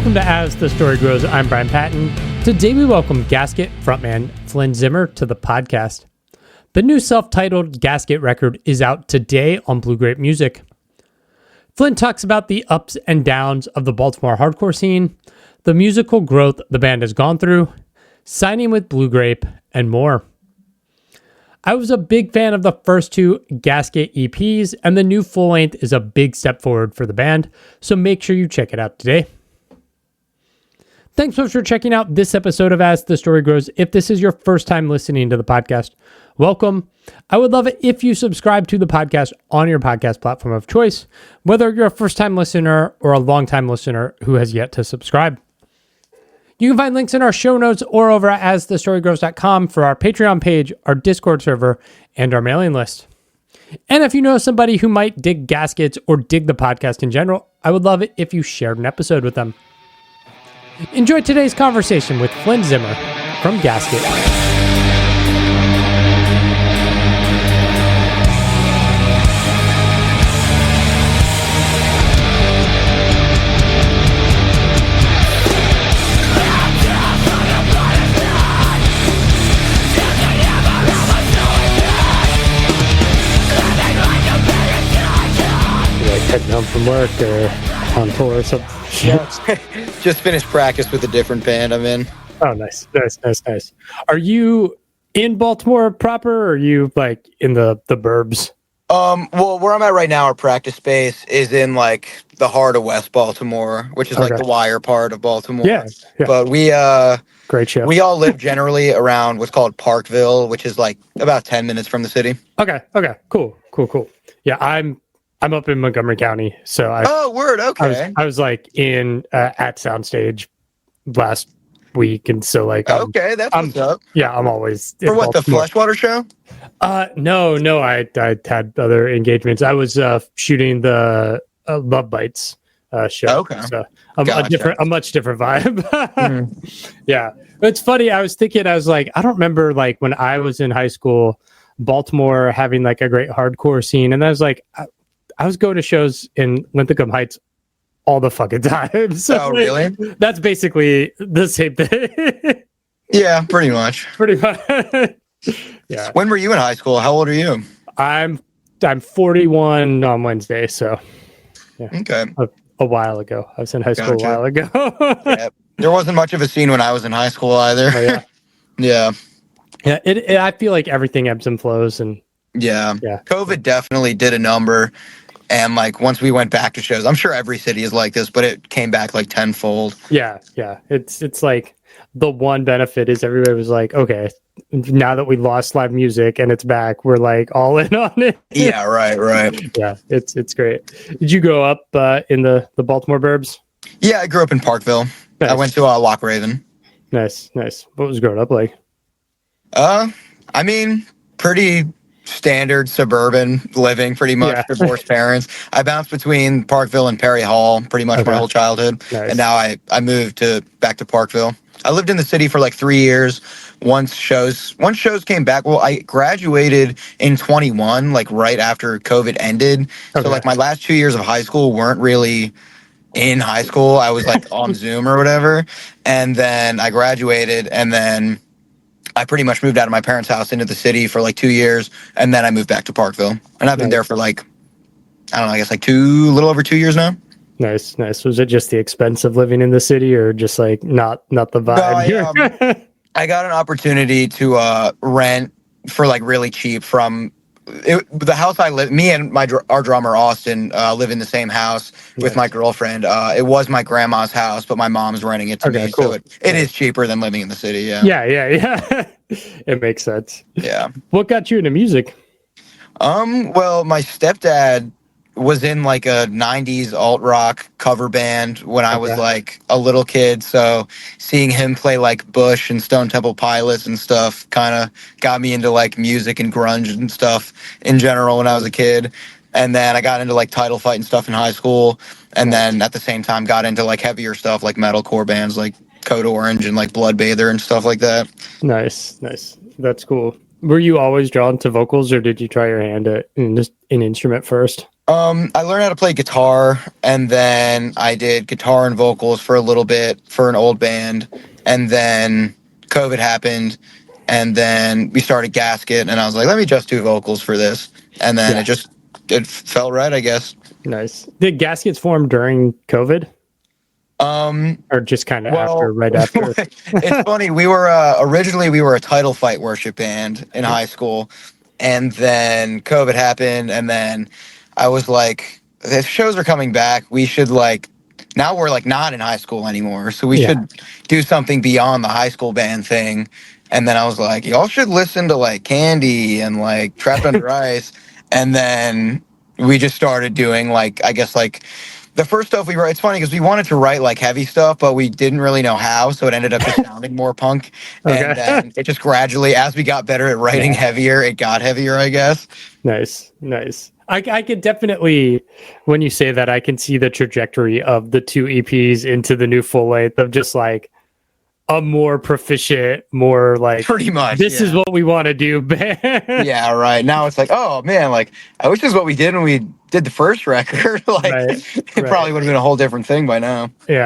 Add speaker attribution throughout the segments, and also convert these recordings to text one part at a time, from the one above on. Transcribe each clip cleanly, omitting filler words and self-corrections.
Speaker 1: Welcome to As the Story Grows. I'm Brian Patton. Today we welcome Gasket frontman Flynn Zimmer to the podcast. The new self-titled Gasket record is out today on Blue Grape Music. Flynn talks about the ups and downs of the Baltimore hardcore scene, the musical growth the band has gone through, signing with Blue Grape, and more. I was a big fan of the first two Gasket EPs, and the new full-length is a big step forward for the band, so make sure you check it out today. Thanks so much for checking out this episode of As the Story Grows. If this is your first time listening to the podcast, welcome. I would love it if you subscribe to the podcast on your podcast platform of choice, whether you're a first-time listener or a long-time listener who has yet to subscribe. You can find links in our show notes or over at asthestorygrows.com for our Patreon page, our Discord server, and our mailing list. And if you know somebody who might dig gaskets or dig the podcast in general, I would love it if you shared an episode with them. Enjoy today's conversation with Flynn Zimmer from Gasket. Heading home from work or on tour or something?
Speaker 2: Yeah, just finished practice with a different band I'm in.
Speaker 1: Oh, nice. Are you in Baltimore proper, or are you like in the burbs?
Speaker 2: Well, where I'm at right now, our practice space is in like the heart of West Baltimore, which is like the wire part of Baltimore. Yeah. But we
Speaker 1: great show.
Speaker 2: We all live generally around what's called Parkville, which is like about 10 minutes from the city.
Speaker 1: Okay. Cool. Yeah, I'm up in Montgomery County, so
Speaker 2: word. Okay.
Speaker 1: I was like in at Soundstage last week, and so like
Speaker 2: okay, that's what's up.
Speaker 1: Yeah, I'm always
Speaker 2: for what, Baltimore. The Fleshwater show?
Speaker 1: No, I had other engagements. I was shooting the Love Bites show. Okay, so a much different vibe. Yeah, but it's funny. I was like, I don't remember like when I was in high school, Baltimore having like a great hardcore scene, and I was like, I was going to shows in Linthicum Heights all the fucking time. So
Speaker 2: really?
Speaker 1: That's basically the same thing.
Speaker 2: Yeah, pretty much.
Speaker 1: Yeah.
Speaker 2: When were you in high school? How old are you?
Speaker 1: I'm 41 on Wednesday, so yeah.
Speaker 2: Okay.
Speaker 1: A while ago. I was in high school a while ago.
Speaker 2: Yeah. There wasn't much of a scene when I was in high school either.
Speaker 1: Oh, yeah.
Speaker 2: Yeah.
Speaker 1: Yeah, I feel like everything ebbs and flows, and
Speaker 2: yeah. COVID definitely did a number. And like once we went back to shows, I'm sure every city is like this, but it came back like tenfold.
Speaker 1: Yeah. It's like the one benefit is everybody was like, okay, now that we lost live music and it's back, we're like all in on it.
Speaker 2: Yeah, right.
Speaker 1: Yeah, it's great. Did you grow up in the Baltimore burbs?
Speaker 2: Yeah, I grew up in Parkville. Nice. I went to Lock Raven.
Speaker 1: Nice. What was growing up like?
Speaker 2: I mean, pretty standard suburban living, pretty much. Yeah. Divorced parents. I bounced between Parkville and Perry Hall pretty much my whole childhood. Nice. And now I moved back to Parkville. I lived in the city for like 3 years. Once shows came back. Well, I graduated in 21, like right after COVID ended. Okay. So like my last 2 years of high school weren't really in high school. I was like on Zoom or whatever. And then I graduated, and then I pretty much moved out of my parents' house into the city for like 2 years, and then I moved back to Parkville. And I've been there for like, I don't know, I guess like a little over 2 years now.
Speaker 1: Nice. Was it just the expense of living in the city, or just like not the vibe?
Speaker 2: No, I got an opportunity to rent for like really cheap from the house I live. Me and our drummer Austin live in the same house with my girlfriend. It was my grandma's house, but my mom's renting it to me, cool. So it is cheaper than living in the city.
Speaker 1: Yeah. It makes sense.
Speaker 2: Yeah.
Speaker 1: What got you into music?
Speaker 2: Well, my stepdad was in like a 90s alt rock cover band when I was like a little kid. So seeing him play like Bush and Stone Temple Pilots and stuff kind of got me into like music and grunge and stuff in general when I was a kid. And then I got into like Title Fight and stuff in high school. And then at the same time got into like heavier stuff like metalcore bands like Code Orange and like Bloodbather and stuff like that.
Speaker 1: Nice. That's cool. Were you always drawn to vocals, or did you try your hand at an instrument first?
Speaker 2: I learned how to play guitar, and then I did guitar and vocals for a little bit for an old band, and then COVID happened, and then we started Gasket, and I was like, let me just do vocals for this, and then it felt right, I guess.
Speaker 1: Nice. Did Gaskets form during COVID? Or just kind of after, right after?
Speaker 2: It's funny. We were originally we were a title fight worship band in high school, and then COVID happened, and then I was like, the shows are coming back. We should like now we're like not in high school anymore, so we should do something beyond the high school band thing. And then I was like, y'all should listen to like Candy and like Trapped Under Ice, and then we just started doing like I guess like the first stuff we wrote. It's funny because we wanted to write like heavy stuff, but we didn't really know how, so it ended up just sounding more punk. And then it just gradually, as we got better at writing heavier, it got heavier, I guess.
Speaker 1: Nice. I could definitely, when you say that, I can see the trajectory of the two EPs into the new full length of just like a more proficient, more like
Speaker 2: pretty much
Speaker 1: this is what we want to do.
Speaker 2: Yeah, right. Now it's like, oh man, like I wish this is what we did when we did the first record. Like it probably would have been a whole different thing by now.
Speaker 1: Yeah.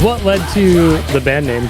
Speaker 1: What led to the band name?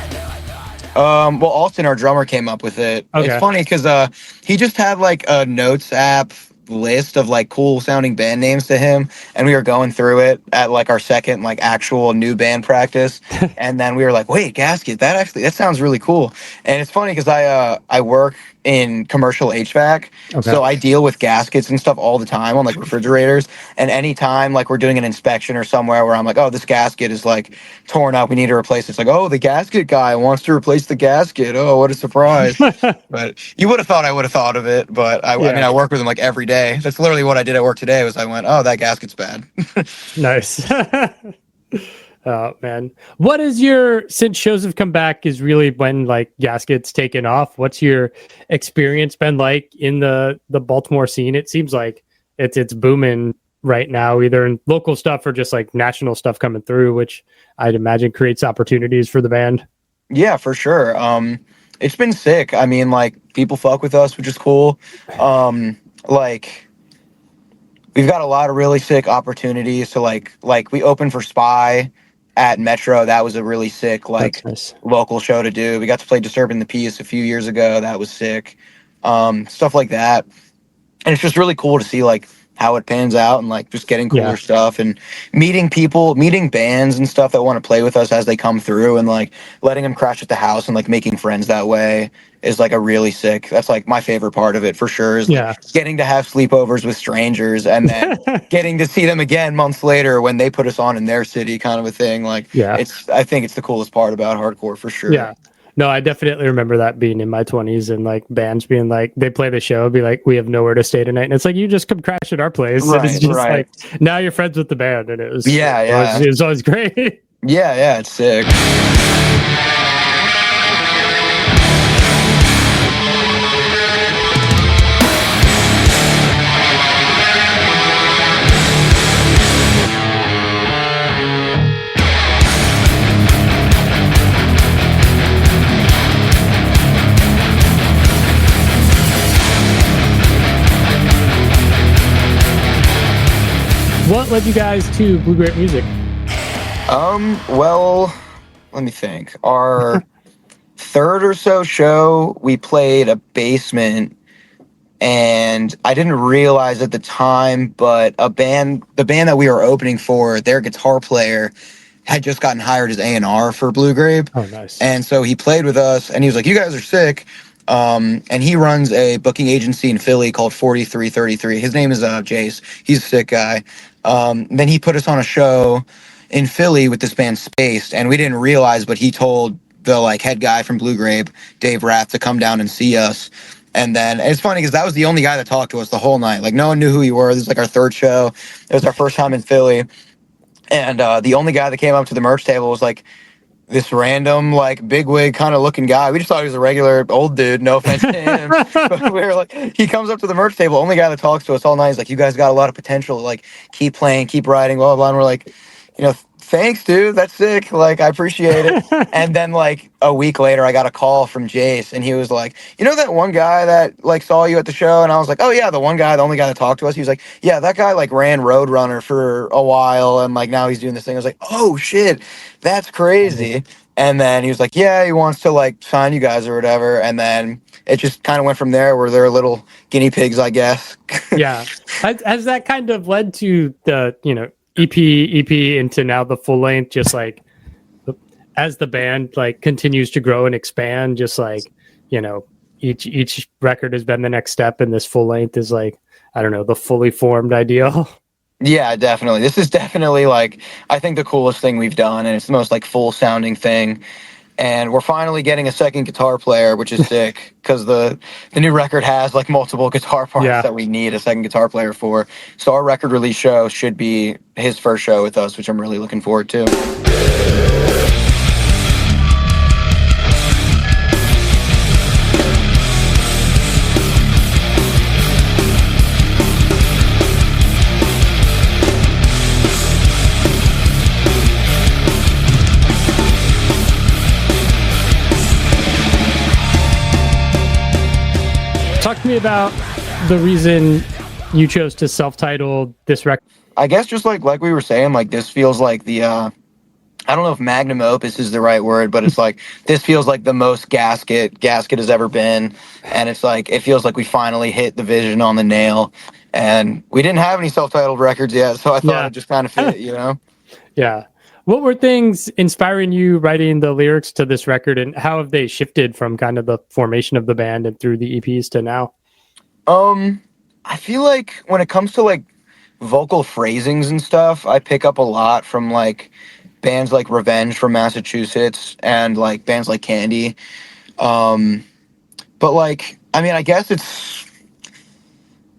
Speaker 2: Well, Alston, our drummer, came up with it. Okay. It's funny because he just had like a notes app list of like cool sounding band names to him, and we were going through it at like our second like actual new band practice, and then we were like, wait, Gasket, that sounds really cool. And it's funny because I work in commercial HVAC, so I deal with gaskets and stuff all the time on like refrigerators, and anytime like we're doing an inspection or somewhere where I'm like, oh, this gasket is like torn up, we need to replace it. It's like, oh, the gasket guy wants to replace the gasket. Oh, what a surprise. But you would have thought I would have thought of it, but I mean, I work with him like every day. That's literally what I did at work today was I went, oh, that gasket's bad.
Speaker 1: Nice. Oh man, what is since shows have come back is really when like Gasket's taken off, what's your experience been like in the Baltimore scene? It seems like it's booming right now, either in local stuff or just like national stuff coming through, which I'd imagine creates opportunities for the band.
Speaker 2: Yeah, for sure. It's been sick. I mean, like people fuck with us, which is cool. Like we've got a lot of really sick opportunities. So like we opened for Spy at Metro. That was a really sick local show to do. We got to play Disturbing the Peace a few years ago. That was sick. Stuff like that. And it's just really cool to see like how it pans out and like just getting cooler stuff and meeting people, meeting bands and stuff that want to play with us as they come through, and like letting them crash at the house and like making friends that way is like a really sick. That's like my favorite part of it for sure is like, getting to have sleepovers with strangers and then getting to see them again months later when they put us on in their city, kind of a thing. Like I think it's the coolest part about hardcore for sure.
Speaker 1: Yeah. No, I definitely remember that being in my 20s and like bands being like, they play the show, be like, we have nowhere to stay tonight. And it's like, you just come crash at our place. Right, and it's just like, now you're friends with the band. And it was, it was always great.
Speaker 2: Yeah, it's sick.
Speaker 1: What led you guys to Blue Grape music?
Speaker 2: Well, let me think. Our third or so show, we played a basement, and I didn't realize at the time, but the band that we were opening for, their guitar player had just gotten hired as A&R for Blue Grape.
Speaker 1: Oh, nice.
Speaker 2: And so he played with us, and he was like, you guys are sick. And he runs a booking agency in Philly called 4333. His name is Jace. He's a sick guy. Then he put us on a show in Philly with this band Spaced, and we didn't realize, but he told the like head guy from Blue Grape, Dave Rath, to come down and see us. And then it's funny because that was the only guy that talked to us the whole night. Like no one knew who we were. This is like our third show. It was our first time in Philly. And the only guy that came up to the merch table was like this random, like, bigwig kind of looking guy. We just thought he was a regular old dude. No offense to him. But we were like, he comes up to the merch table, only guy that talks to us all night. He's like, you guys got a lot of potential. Like, keep playing, keep writing, blah, blah, blah. And we're like, thanks, dude. That's sick. Like, I appreciate it. And then, like, a week later, I got a call from Jace, and he was like, that one guy that, like, saw you at the show? And I was like, oh, yeah, the one guy, the only guy that talked to us. He was like, yeah, that guy, like, ran Roadrunner for a while, and, like, now he's doing this thing. I was like, oh, shit, that's crazy. And then he was like, yeah, he wants to, like, sign you guys or whatever. And then it just kind of went from there, where they're little guinea pigs, I guess.
Speaker 1: Yeah. Has that kind of led to the, EP into now the full length, just like as the band like continues to grow and expand, just like, each record has been the next step, and this full length is like, I don't know, the fully formed ideal.
Speaker 2: Yeah, definitely. This is definitely, like, I think the coolest thing we've done, and it's the most, like, full sounding thing. And we're finally getting a second guitar player, which is sick, because the new record has, like, multiple guitar parts that we need a second guitar player for. So our record release show should be his first show with us, which I'm really looking forward to.
Speaker 1: Talk to me about the reason you chose to self-title this record.
Speaker 2: I guess just like we were saying, like, this feels like the I don't know if magnum opus is the right word, but it's like this feels like the most Gasket has ever been, and it's like it feels like we finally hit the vision on the nail. And we didn't have any self-titled records yet, so I thought it just kind of fit,
Speaker 1: Yeah. What were things inspiring you writing the lyrics to this record, and how have they shifted from kind of the formation of the band and through the EPs to now?
Speaker 2: I feel like when it comes to like vocal phrasings and stuff, I pick up a lot from like bands like Revenge from Massachusetts and like bands like Candy. But like, I mean, I guess it's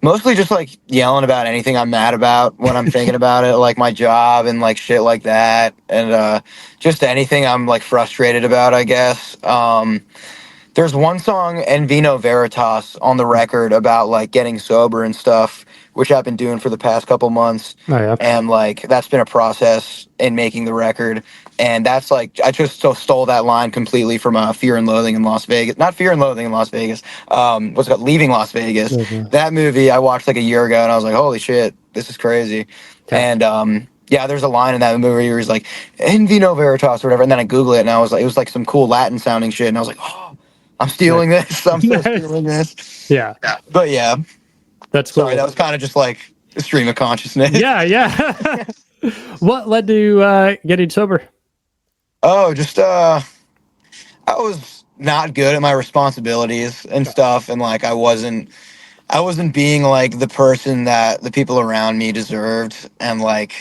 Speaker 2: mostly just like yelling about anything I'm mad about when I'm thinking about it, like my job and like shit like that. And just anything I'm like frustrated about, I guess. There's one song, En Vino Veritas, on the record about like getting sober and stuff, which I've been doing for the past couple months.
Speaker 1: Oh, yeah.
Speaker 2: And like that's been a process in making the record. And that's like, I just stole that line completely from Fear and Loathing in Las Vegas. Not Fear and Loathing in Las Vegas. What's it called? Leaving Las Vegas.
Speaker 1: Mm-hmm.
Speaker 2: That movie I watched like a year ago, and I was like, holy shit, this is crazy. Okay. And yeah, there's a line in that movie where he's like, En Vino Veritas or whatever. And then I Googled it, and I was like, it was like some cool Latin sounding shit. And I was like, oh, I'm stealing this. I'm still stealing this.
Speaker 1: Yeah.
Speaker 2: But yeah.
Speaker 1: That's cool.
Speaker 2: Sorry, that was kind of just like a stream of consciousness.
Speaker 1: Yeah. What led to getting sober?
Speaker 2: Oh, just I was not good at my responsibilities and stuff, and like I wasn't being like the person that the people around me deserved, and like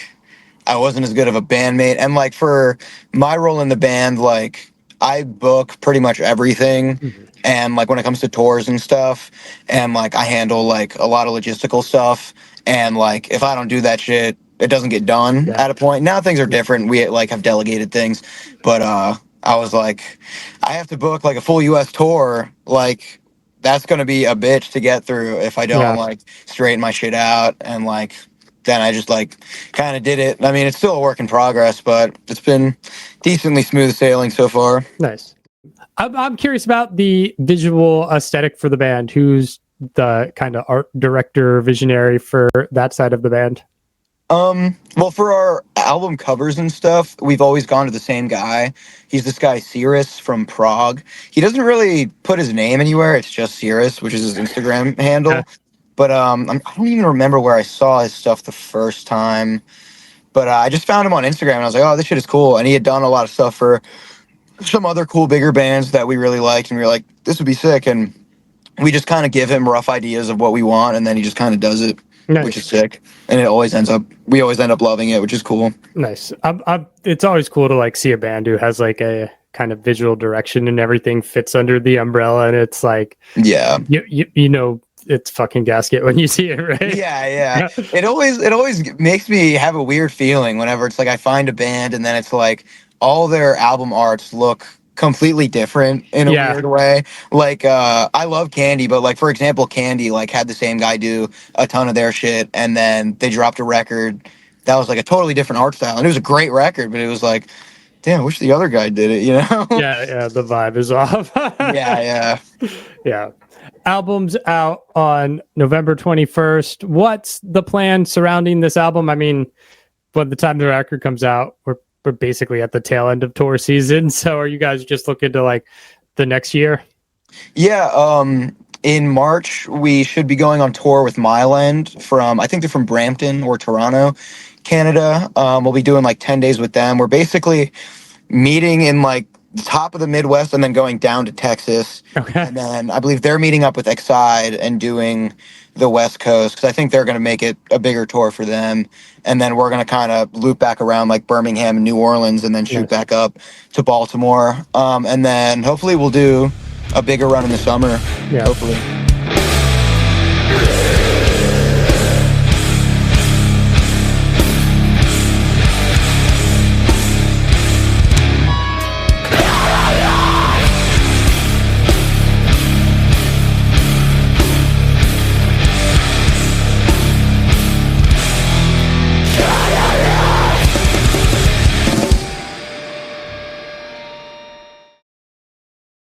Speaker 2: I wasn't as good of a bandmate. And like for my role in the band, like I book pretty much everything. Mm-hmm. And like when it comes to tours and stuff, and like I handle like a lot of logistical stuff, and like if I don't do that shit, it doesn't get done at a point. Now things are different. We like have delegated things, but I was like, I have to book like a full US tour. Like that's going to be a bitch to get through if I don't like straighten my shit out. And like, then I just like kind of did it. I mean, it's still a work in progress, but it's been decently smooth sailing so far.
Speaker 1: Nice. I'm curious about the visual aesthetic for the band. Who's the kind of art director, visionary for that side of the band?
Speaker 2: Well, for our album covers and stuff, we've always gone to the same guy. He's this guy, Purest from Prague. He doesn't really put his name anywhere. It's just Purest, which is his Instagram handle. Yeah. But I don't even remember where I saw his stuff the first time. But I just found him on Instagram, and I was like, oh, this shit is cool. And he had done a lot of stuff for some other cool, bigger bands that we really liked. And we were like, this would be sick. And we just kind of give him rough ideas of what we want, and then he just kind of does it. Nice. Which is sick, and we always end up loving it, which is cool.
Speaker 1: Nice. It's always cool to like see a band who has like a kind of visual direction and everything fits under the umbrella, and it's like,
Speaker 2: yeah,
Speaker 1: you know, it's fucking Gasket when you see it, right?
Speaker 2: Yeah. It always makes me have a weird feeling whenever it's like I find a band and then it's like all their album arts look completely different in a weird way. Like I love Candy, but like for example, Candy like had the same guy do a ton of their shit, and then they dropped a record that was like a totally different art style, and it was a great record, but it was like, damn, I wish the other guy did it, you know?
Speaker 1: Yeah, the vibe is off. Yeah. Album's out on November 21st. What's the plan surrounding this album? I mean, by the time the record comes out, we're basically at the tail end of tour season. So are you guys just looking to like the next year?
Speaker 2: Yeah. In March, we should be going on tour with Myland I think they're from Brampton or Toronto, Canada. We'll be doing like 10 days with them. We're basically meeting in like the top of the Midwest and then going down to Texas.
Speaker 1: Okay.
Speaker 2: And then I believe they're meeting up with Exide and doing the West Coast, because I think they're going to make it a bigger tour for them. And then we're going to kind of loop back around like Birmingham and New Orleans and then shoot back up to Baltimore. And then hopefully we'll do a bigger run in the summer.
Speaker 1: Yeah.
Speaker 2: Hopefully.